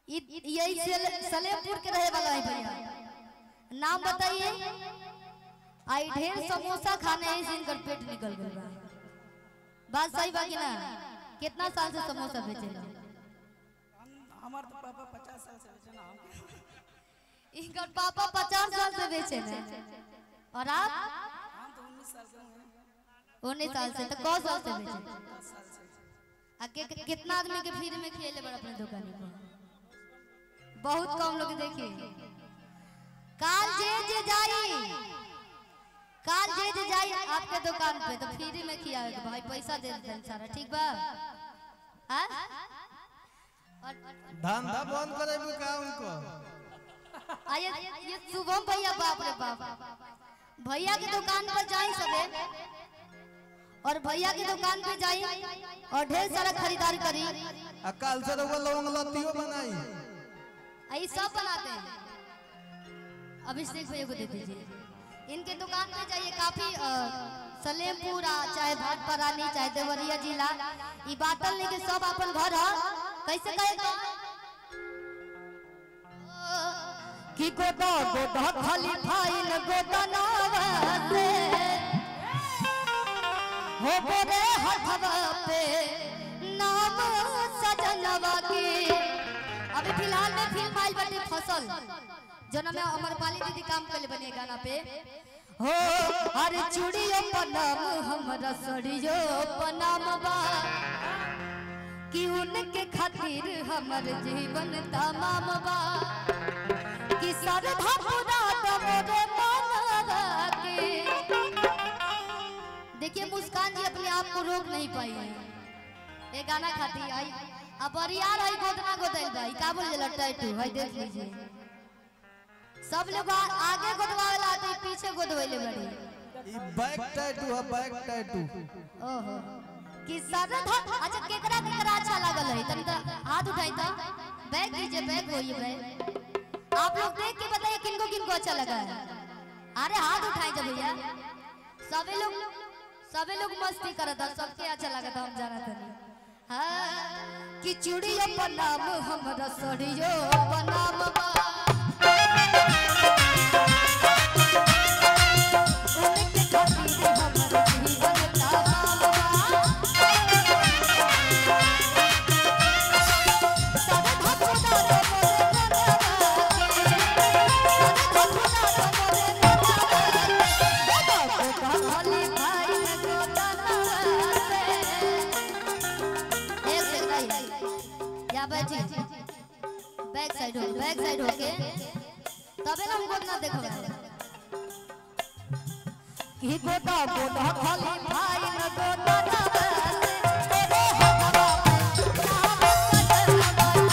यही सलेमपुर के रहे वाला है भैया। नाम बताइए। आई ढेर समोसा खाने ही से इनका पेट निकल गया। बात सही बाकी ना? कितना साल से समोसा बेचे ना? हमारे तो पापा 50 साल से बेचे ना। इनका पापा 50 साल से बेचे ना। और आप? हम तो 19 साल से हैं। 19 साल से तो कौन साल से बेचे? 10 साल से। कितना आदमी के फ्री में खिले बड़ा अपने दुकान पर? बहुत कम लोग देखिए। काल जे जाई आपके दुकान पे तो फ्री में खियावे भाई, पैसा दे दें सारा। ठीक बा? हां धंधा बंद करेबू का उनको? आइए ये शुभम भैया, बाप रे बाप, भैया की दुकान पर जाई सबे और भैया की दुकान पे जाई और ढेर सारा खरीदारी करी। कल से वो लौंग लत्तियों बनाई आई सब बनाते हैं। अभिषेक भैया को दे दीजिए। इनके दुकान पे जाइए। काफी सलेमपुर चाहे भाटपरानी चाहे देवरिया जिला ई बाटल लेके सब अपन घर है। कैसे कहेगा कि गोदा गोदा खाली फाइन गोदा नावे हो बोरे हथवा पे नाम सजनवा की। अभी फिलहाल में फिल्म आइल बाटे फसल, जना में अमरपाली दीदी काम करले बने गाना पे। हो हर चूड़ियों पर नाम हमरा सड़ियों पर नाम बा कि उनके खातिर हमर जीवन तमाम बा कि सरधा पूरा तोरे मनवा के। देखिए मुस्कान जी अपने आप को रोक नहीं पाई है ये गाना खाती आई। अब यार आई गोदना गोदल भाई का बोल जला टैटू भाई देख लीजिए। सब लोग आगे गोदवावेला आते पीछे गोदवेले बड़ी। ई बैक टैटू है, बैक टैटू। ओहो कि सरधा। अच्छा केकरा केकरा अच्छा लागल है तनी तो हाथ उठाई तो बैग कीजिए। बैग होइए बैग। आप लोग देख के बताइए किनको किनको अच्छा लगा है। अरे हाथ उठाई जब भैया। सभी लोग मस्ती करता, सबके अच्छा लगा था। हम जाना था हाँ कि चूड़ियों पर नाम हमरा सड़ियों पर नाम बा उनके खातिर हमर जीवन तमाम बा। सरधा पूरा तोरे मनवा के, सरधा पूरा तोरे मनवा के। गोदा खाली फाइन गोदा नावे। एक सेकंड या बैठी बैक साइड होके तबे ना हमको ना देखो कि गोदा गोदा खाली फाइन गोदा नावे तेरे हवा पे नाम सजनवा के।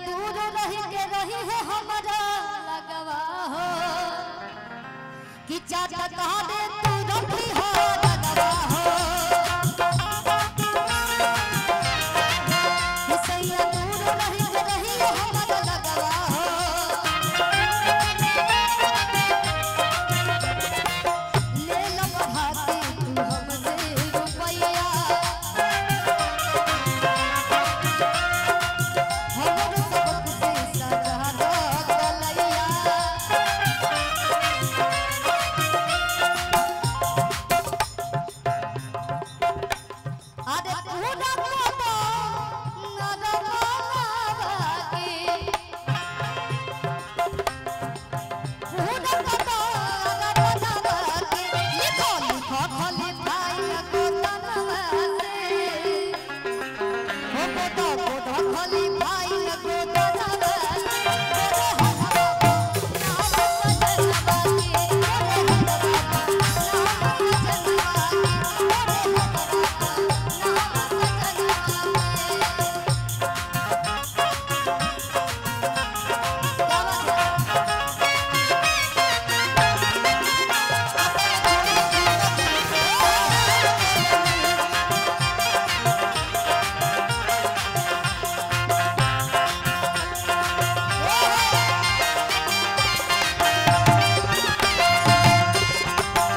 दूर रही के रही है हमारा लगवा हो कि चाचा कहा दे तू रखी हो लगवा हो कि सैया दूर रही के रही है हमारा लगवा हो ले लो भाती तू हमसे रुपया भोली भाई लगो दनवा गोरे हथवा नाम सजनवा के गोरे हथवा नाम सजनवा के गोरे हथवा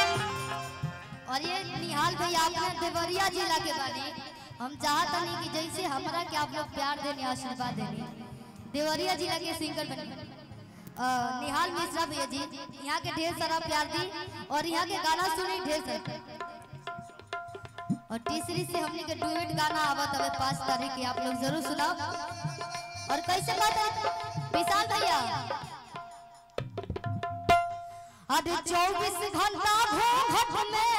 और ये निहाल भैया आपने देवरिया जिला के बानी हम चाहत नहीं कि जैसे हमरा के आप लोग प्यार देने आशीर्वाद देने देवरिया जिला के सिंगर बने निहाल मिश्रा भैया जी यहाँ के ढेर सारा प्यार दी और यहाँ के गाना सुने ढेर सारा और तीसरी से हमने के डुएट गाना आवत हवे 5 तारीख के आप लोग जरूर सुनाओ और कैसे बात है विशाल भैया अरे 24 घंटा घूंघट में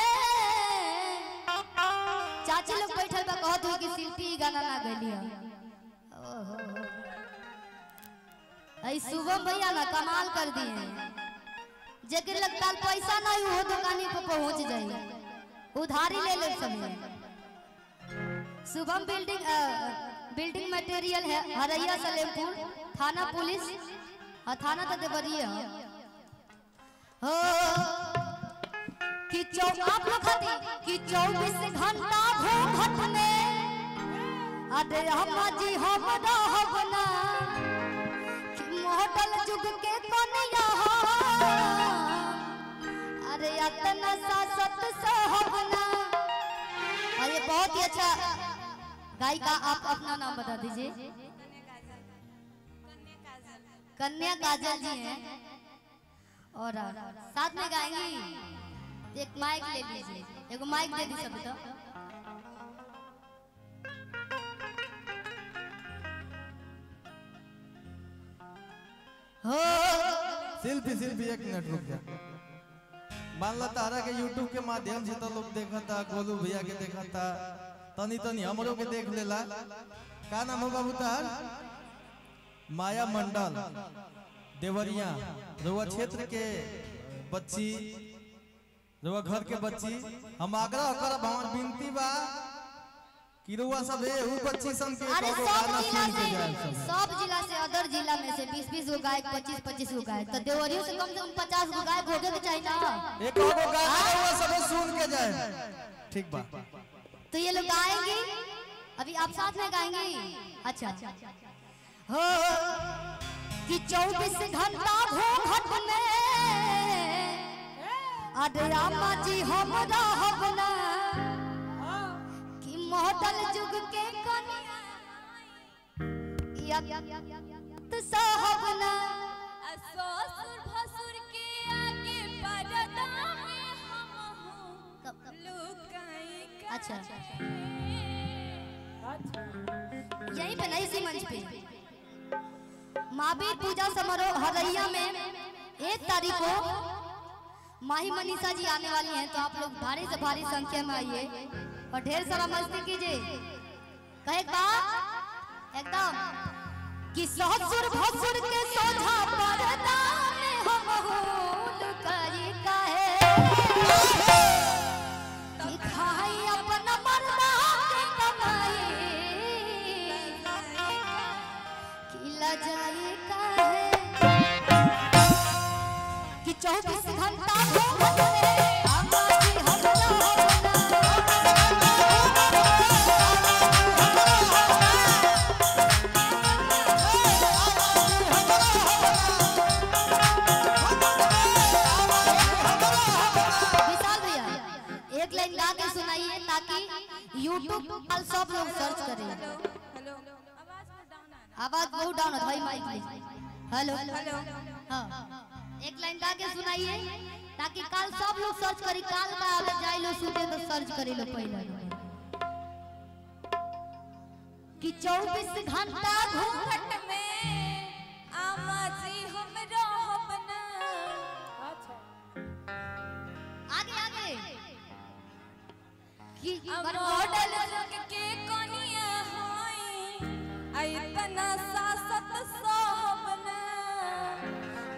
चाची लोग बैठल बा कहत हो कि शिल्पी गाना ना गइलिया ओहो ऐ शुभम भैया ना कमाल कर दिए जेकर लगता पैसा नहीं हो दुकानी पे पहुंच जाए उधारी ले ले सब शुभम बिल्डिंग मटेरियल है हरैया सलेमपुर थाना पुलिस थाना तो देवरिया हो कि आप लोग खाती कि 24 घंटा घूंघट में अरे अम्मा जी हम रहबना कि मॉडल जुग के कन्या अरे इतना सासत सहबना और ये बहुत ही अच्छा गायिका आप अपना नाम बता दीजिए कन्या काजल जी हैं और साथ में गाएंगी एक माइक ले लीजिए एगो माइक दे दी सब तो हो शिल्पी 1 मिनट रुक जा मान ला तारा के YouTube के माध्यम से तो लोग देखा था गोलू भैया के देखा था तनी तनी हमरो के देख लेला का नाम हो बाबू तार माया मंडल देवरिया रुआ क्षेत्र के बच्ची रुआ घर के बच्ची हम आग्रह करब हमार विनती बा कि रुआ सब ऊ बच्ची सन के अरे को गाना सुन के जाए सब जिला से अदर जिला में से 20-20 गो गायक 25-25 गो गायक तो देवरिया से कम 50 गो गायक होगे के चाहिए ना एक को गाना रुआ सब सुन के जाए ठीक बा तो ये लोग गाएंगे अभी आप साथ में गाएंगे अच्छा हो कि 24 घंटा घूंघट में अरे अम्मा जी हम रहबना कि मॉडल जुग के कन्या तो सहबना ससुर भसुर के आगे पर्दा में हम लुकाई अच्छा यहीं पे नहीं सी मंच पे महावीर पूजा समारोह हरैया में 1 तारीख को माही मनीषा जी आने वाली हैं तो आप लोग भारी से भारी संख्या में आइए और ढेर सारा मस्ती कीजिए कहे बात एकदम कि ससुर भसुर के सोझा पर्दा में हम लुकाई काहे कि खाई अपना मर्दा के कमाई कि लजाई काहे कि 24 घंटा घूंघट में अम्मा जी हम विशाल भैया एक लाइन गा के सुनाइए ताकि YouTube पर सब लोग सर्च करें हेलो आवाज बहुत डाउन है भाई माइक लीजिए हेलो हाँ एक लाइन गा के सुनाइए ताकि कल सब लोग सर्च करी काल का आवे जाई लो सुते तो सर्च करी लो पहले कि 24 घंटा घूंघट घूंघट में अम्मा जी हम रहबना आगे आगे कि मॉडल रंग के कोनिया होई इतना सासत सोहबना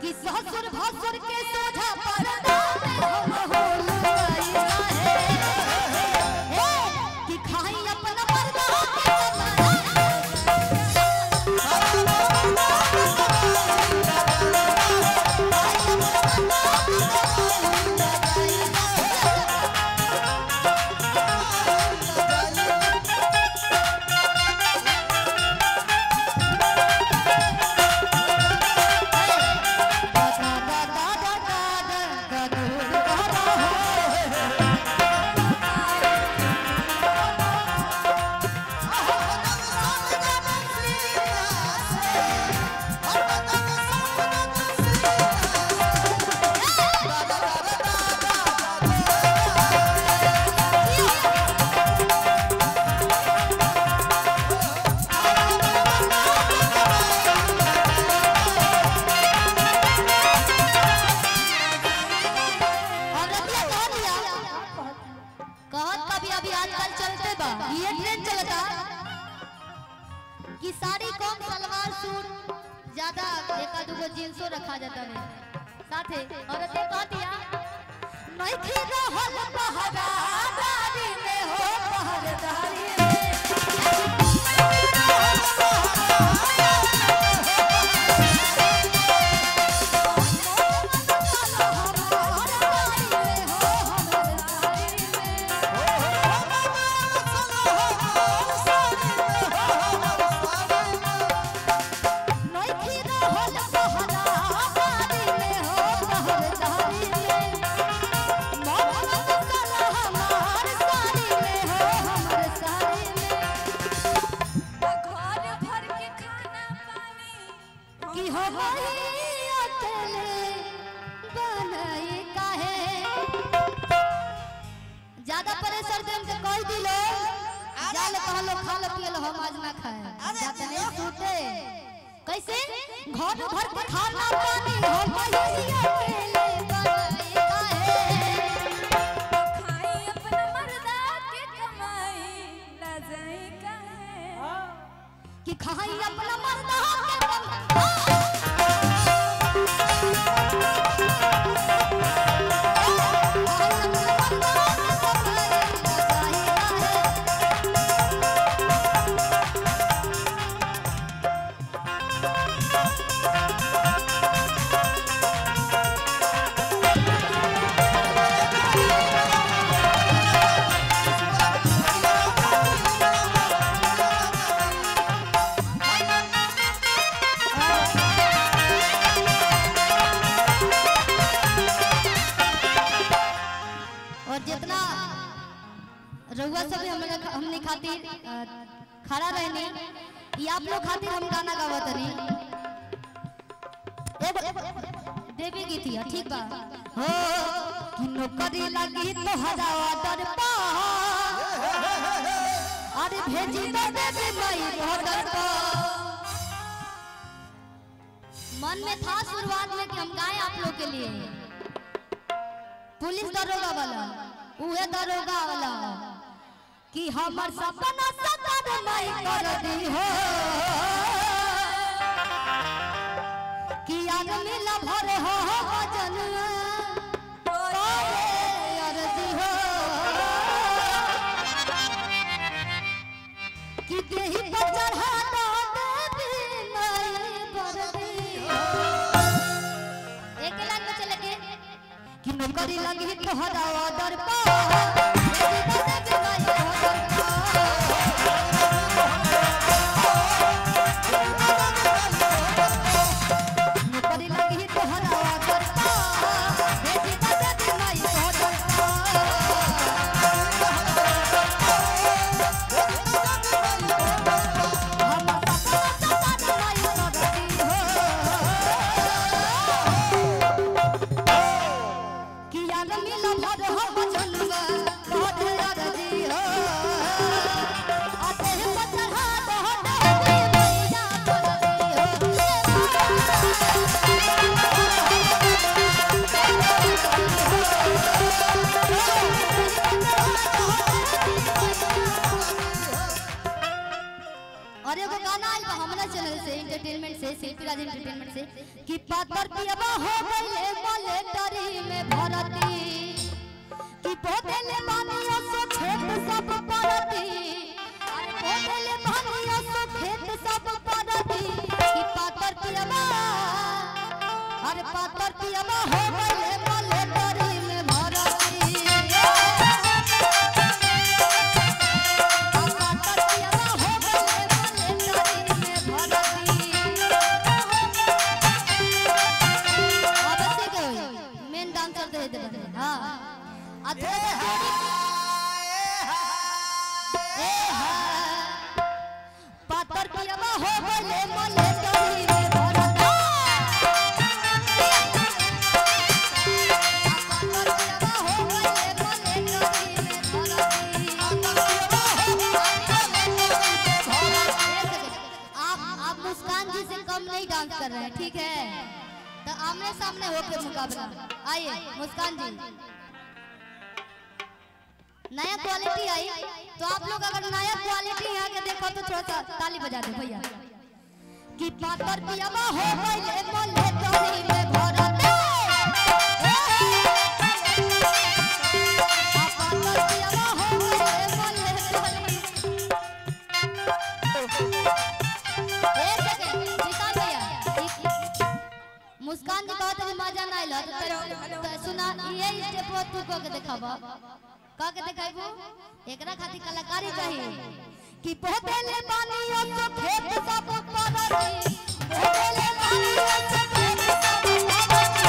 कि ससुर भसुर के सोझा पर्दा में हम हो लुकाई है कि खाई अपना पर्दा कि साड़ी कम सलवार सूट ज्यादा एक दूगो जींसो रखा जाता है साथे औरतें कह दिया नहीं थी रहल पहरादारी में हो पहरादारी ज्यादा प्रेशर देम के कह दिलो जाल कहलो खा लो पिए लो हम आज ना खाए जाते नहीं सूते कैसे घर भर के खाना पानी हम भैया अकेले बनाई काहे खाई अपना मर्दा के कमाई ला जाई काहे कि खाई अपना मर्दा के कमाई रउआ सब हमने खातिर खड़ा रहने ये आप लोग खातिर हम गाना गावत रही देवी गीत है ठीक बा हो कि नौकरी लगी तो हरावा दर पा अरे भेजी तो देवी मई बॉर्डर पा मन में था शुरुआत में कि हम गाएं आप लोग के लिए पुलिस दरोगा वाला उहे दरोगा वाला कि हमर सपना सतर नहीं कर दी हो कि आदमी ला भरे हो जनुआ अर्जी हो कि देही पर चढ़ा दो देवी नहीं बरदी हो एक लाइन में चले के कि नौकरी लगी तो हरावा दर पा कि आदमी ला भर हो जनुआ और एगो गाना आइल बा हमरा चैनल से एंटरटेनमेंट से शिल्पी राज एंटरटेनमेंट से कि पातर पियबा हो गइले मलेटरी में भरती कि पोतेले बानियो सो खेत सब परती अरे पोतेले बानियो सो खेत सब परती कि पातर पियबा अरे पातर पियबा हो गइले मलेटरी में भरती पातर पियबा हो गइले मलेटरी में भरती आप मुस्कान जी से कम नहीं डांस कर रहे हैं, ठीक है? तो आमने सामने होके मुकाबला। आइए मुस्कान जी, नया क्वालिटी आई तो आप लोग अगर नया क्वालिटी यहाँ के देखो तो थोड़ा सा ताली बजा दो भैया कि पातर पियबा हो गइले मलेटरी में भरती पातर पियबा हो गइले मलेटरी। एक सेकंड निकाल भैया, मुस्कान जी कहते हैं मजा ना आइल तो सुना ये स्टेप तू को के दिखाबा का के दिखाइबो एकरा खातिर कलाकारी चाहिए कि पोतेले बानियो सो खेत सब परती पोतेले बानियो सो खेत सब परती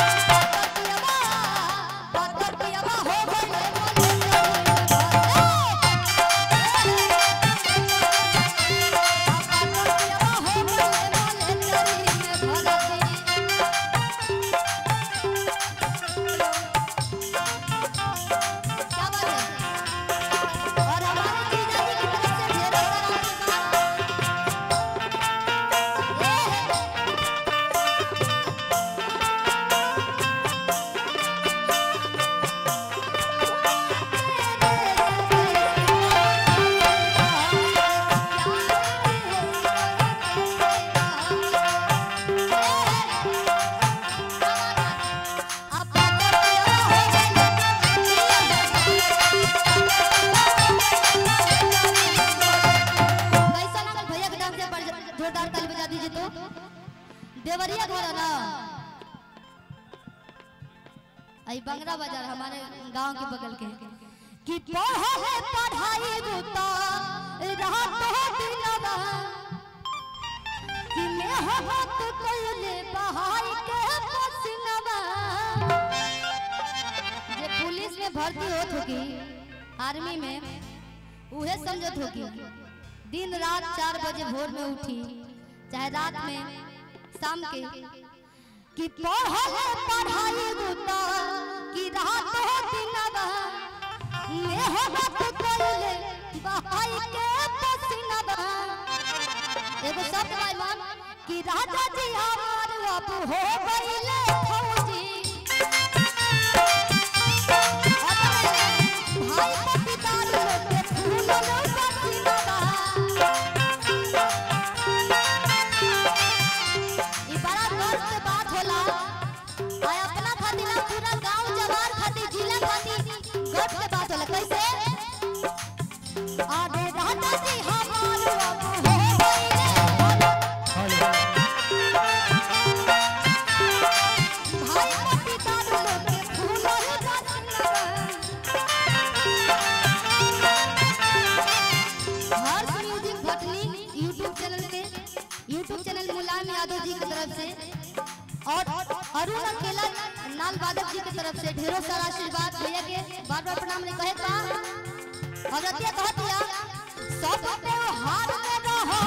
पातर पियबा हो गइले देवरिया घर है ना आई बंगरा बाजार हमारे गांव के बगल के कि पढ़े पढ़ाई बुता रात हो दिनवा कि मेहनत कइले बहाई के पसीनवा जे पुलिस में भर्ती होत होगी आर्मी में उहे समझत होगी दिन रात 4 बजे भोर में उठी चाहे रात में शाम के कि पढ़े पढ़ाई बुता कि रात हो दिनवा मेहनत कइले बहाई के पसीनवा एगो शब्द भाई मान कि राजा जी हमार अब हो गइले फौजी भाई पतिदार लोग के फूल लो पसीनवा और अरुण अकेला नाल वादक जी की तरफ से ढेरों सारा आशीर्वाद भैया के बार बार प्रणाम ने कहे था और रतिया कहतिया सब पे हार में रहो